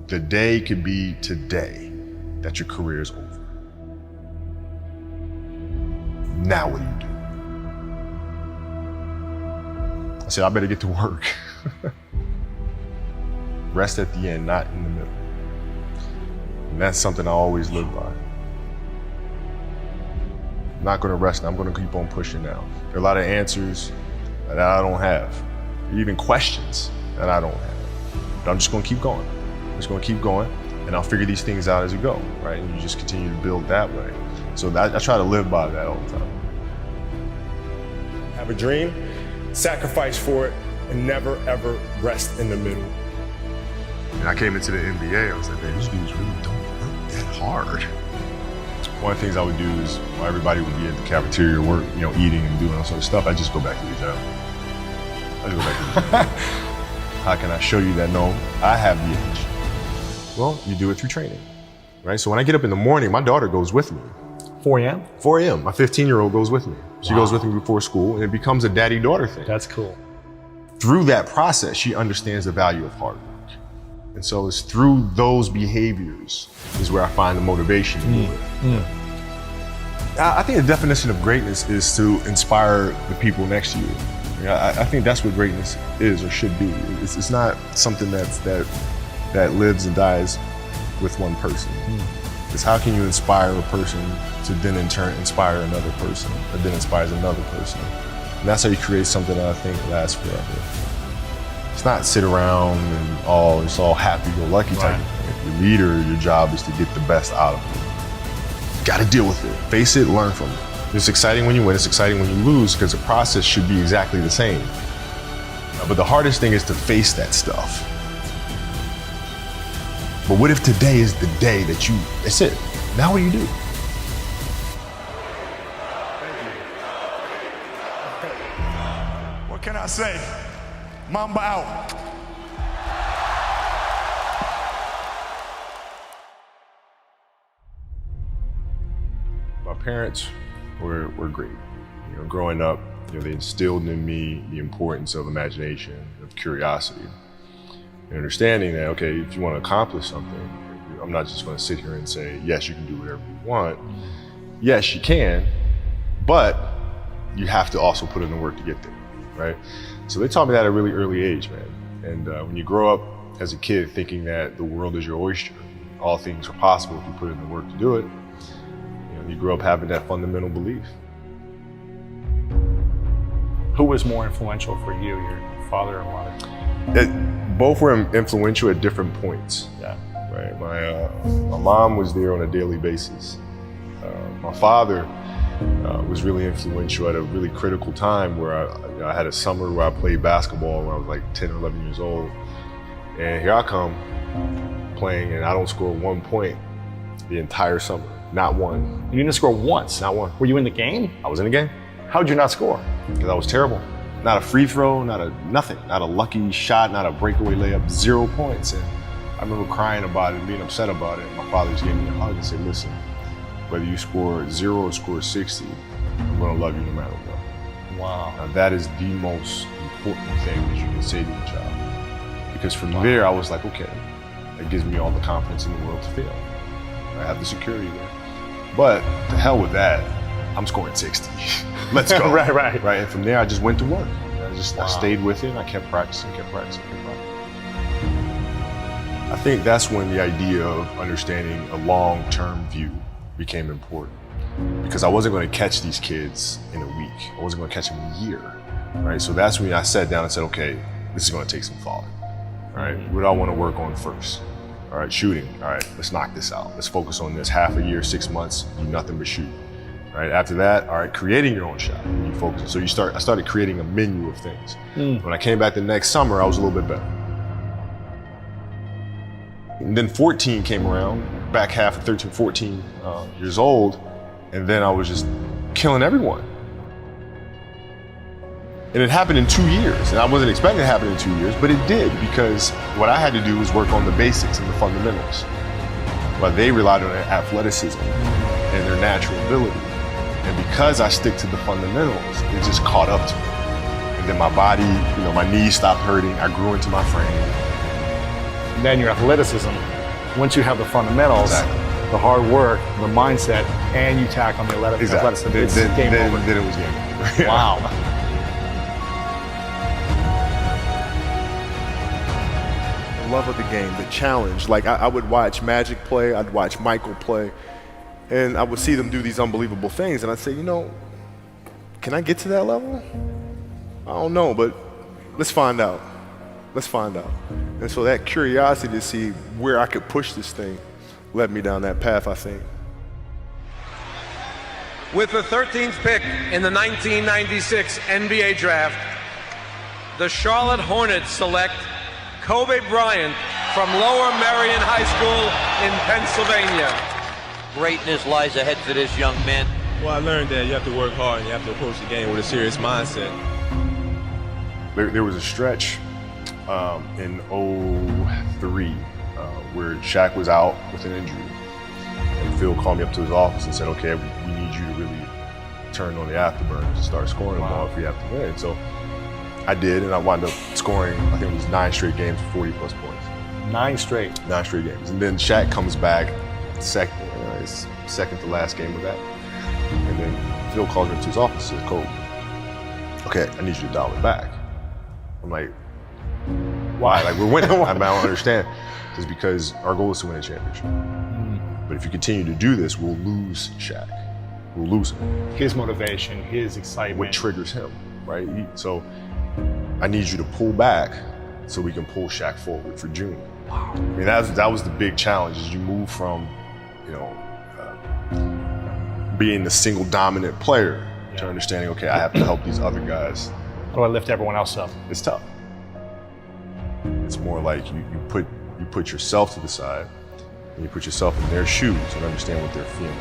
The day could be today that your career is over. Now what do you do? I said, I better get to work. Rest at the end, not in the middle. And that's something I always live by. I'm not gonna rest, I'm gonna keep on pushing now. There are a lot of answers that I don't have, even questions that I don't have. But I'm just gonna keep going. I'm just gonna keep going, and I'll figure these things out as we go, right? And you just continue to build that way. So I try to live by that all the time. Have a dream, sacrifice for it, and never ever rest in the middle. And I came into the NBA, I was like, man, these dudes really don't work that hard. One of the things I would do is, while everybody would be at the cafeteria work, eating and doing all sort of stuff, I just go back to the job. How can I show you that, no, I have the edge? Well, you do it through training, right? So when I get up in the morning, my daughter goes with me. 4 a.m.? 4 a.m. My 15-year-old goes with me. She goes with me before school, and it becomes a daddy-daughter thing. That's cool. Through that process, she understands the value of hard work. And so it's through those behaviors is where I find the motivation to do it. I think the definition of greatness is to inspire the people next to you. I think that's what greatness is or should be. It's not something that lives and dies with one person. It's how can you inspire a person to then in turn inspire another person, that then inspires another person. And that's how you create something that I think lasts forever. It's not sit around and it's all happy-go-lucky type of thing. Your leader, your job is to get the best out of it. You gotta deal with it, face it, learn from it. It's exciting when you win, it's exciting when you lose, because the process should be exactly the same. But the hardest thing is to face that stuff. But what if today is the day that's it, now what do you do? What can I say? MAMBA out. My parents were great. Growing up, they instilled in me the importance of imagination, of curiosity, and understanding that, okay, if you want to accomplish something, I'm not just going to sit here and say, yes, you can do whatever you want. Yes, you can, but you have to also put in the work to get there, right? So they taught me that at a really early age, man. And when you grow up as a kid thinking that the world is your oyster, all things are possible if you put in the work to do it, you grow up having that fundamental belief. Who was more influential for you, your father or mother? Both were influential at different points. Yeah. Right. My mom was there on a daily basis. My father was really influential at a really critical time where I had a summer where I played basketball when I was like 10 or 11 years old. And here I come playing and I don't score 1 point the entire summer. Not one. You didn't score once? Not one. Were you in the game? I was in the game. How'd you not score? Because I was terrible. Not a free throw, nothing. Not a lucky shot, not a breakaway layup, 0 points. And I remember crying about it, being upset about it. My father just gave me a hug and said, listen, whether you score 0 or score 60, I'm gonna love you no matter what. Wow. Now that is the most important thing that you can say to a child. Because from there, I was like, okay, that gives me all the confidence in the world to fail. I have the security there. But to hell with that, I'm scoring 60. Let's go. Right. And from there, I just went to work. I stayed with it, and I kept practicing. I think that's when the idea of understanding a long-term view became important. Because I wasn't going to catch these kids in a week. I wasn't going to catch them in a year, right? So that's when I sat down and said, okay, this is going to take some thought, right? What do I want to work on first? All right, shooting. All right, let's knock this out. Let's focus on this. Half a year, 6 months, do nothing but shoot. Right. After that, all right, creating your own shot. You focus. So I started creating a menu of things. When I came back the next summer, I was a little bit better. And then 14 came around, back half of 13, 14 years old, and then I was just killing everyone. And it happened in 2 years, and I wasn't expecting it to happen in 2 years, but it did, because what I had to do was work on the basics and the fundamentals. While they relied on their athleticism and their natural ability. And because I stick to the fundamentals, it just caught up to me. And then my body, my knees stopped hurting. I grew into my frame. And then your athleticism, once you have the fundamentals, the hard work, the mindset, and you tack on the athleticism, it's game over. Then it was game over. Wow. The love of the game, the challenge. Like I would watch Magic play, I'd watch Michael play, and I would see them do these unbelievable things, and I'd say, you know, can I get to that level? I don't know, but let's find out. Let's find out. And so that curiosity to see where I could push this thing led me down that path, I think. With the 13th pick in the 1996 NBA Draft, the Charlotte Hornets select Kobe Bryant from Lower Merion High School in Pennsylvania. Greatness lies ahead for this young man. Well, I learned that you have to work hard and you have to approach the game with a serious mindset. There was a stretch in 03 where Shaq was out with an injury. And Phil called me up to his office and said, okay, we need you to really turn on the afterburners and start scoring the ball if we have to win. So I did, and I wound up scoring, I think it was 9 straight games with 40 plus points. 9 straight? 9 straight games. And then Shaq comes back, his second to last game of that. And then Phil calls me up to his office and says, Kobe, okay, I need you to dial it back. I'm like, why? Like, we're winning. I don't understand. It's because our goal is to win a championship. But if you continue to do this, we'll lose Shaq. We'll lose him. His motivation, his excitement. What triggers him, right? So I need you to pull back so we can pull Shaq forward for June. Wow. I mean, that was the big challenge, is you move from, being the single dominant player to understanding, okay, I have to help these other guys. How do I lift everyone else up? It's tough. It's more like you put yourself to the side and you put yourself in their shoes and understand what they're feeling.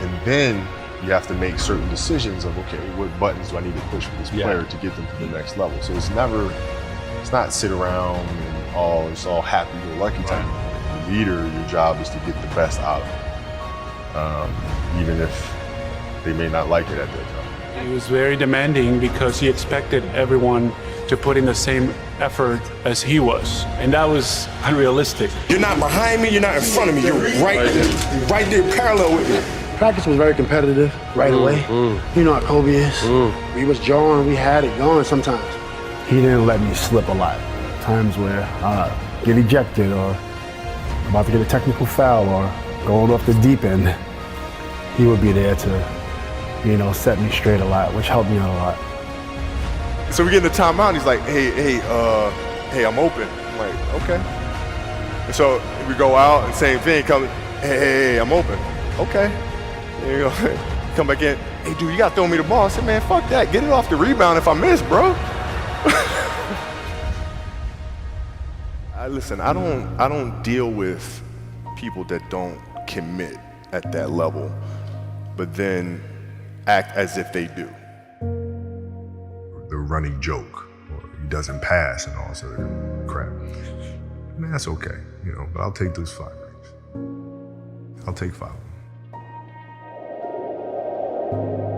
And then you have to make certain decisions of, okay, what buttons do I need to push for this player to get them to the next level? So it's not sit around and it's all happy-go-lucky type of thing. Leader, your job is to get the best out of them, even if they may not like it at that time. He was very demanding because he expected everyone to put in the same effort as he was, and that was unrealistic. You're not behind me, you're not in front of me, you're right there parallel with me. Practice was very competitive right away. You know how Kobe is. We was jawing, we had it going sometimes. He didn't let me slip a lot. Times where I get ejected or about to get a technical foul or going off the deep end, he would be there to, set me straight a lot, which helped me out a lot. So we get in the timeout, and he's like, hey, I'm open. I'm like, okay. And so we go out, and same thing, hey, I'm open. Okay. There you go. Come back in, hey, dude, you got to throw me the ball. I said, man, fuck that. Get it off the rebound if I miss, bro. Listen, I don't deal with people that don't commit at that level, but then act as if they do. The running joke, or he doesn't pass and all sort of crap. I mean, that's okay, but I'll take those 5 rings. I'll take 5 of them.